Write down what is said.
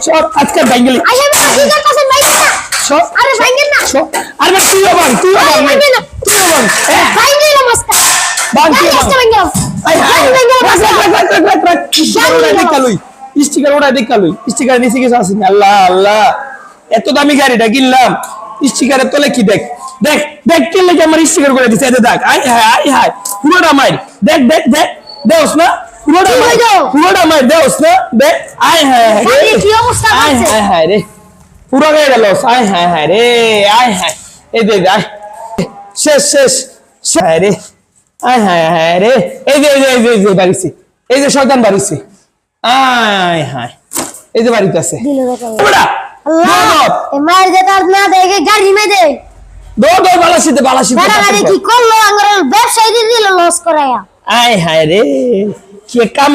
সব আজকে বাঙ্গলি সব আরে ভাঙ্গেন না আরে তুইও ভাঙ ভাঙ্গেন না তুইও ভাঙ ভাঙ্গেন না মস্ত ভাঙ্গি ভাঙ্গেন আই স্টিকার ওটা দেখালুই স্টিকার নিচে কিছু আছে না আল্লাহ আল্লাহ এত দামি গাড়িটা কিনলাম স্টিকারের তলে কি দেখ দেখ দেখ কি লাগে আমার স্টিকার করে দিছে এতে দেখ আই হাই পুরোটা মাইর দেখ দেখ দেখ দেওস না পুরোটা মাইর দেওস না দেখ আই হাই কি অবস্থা আছে আই হাই রে পুরো হয়ে গেল আই হাই রে আই হাই এই দেখ আই শেষ শেষ হাই রে আই হাই রে এই যে বাড়িছি এই যে শয়তান বাড়িছি আয় হায় এই যে বাড়িতে আছে বড়া আল্লাহ এই মায়ের যে কাজ না দেখে গাড়ি মে দে দো বালাসিতে গাড়ি কি করলো আমার ব্যবসায়ী দিল লস করায়া আয় হায় রে কি কাম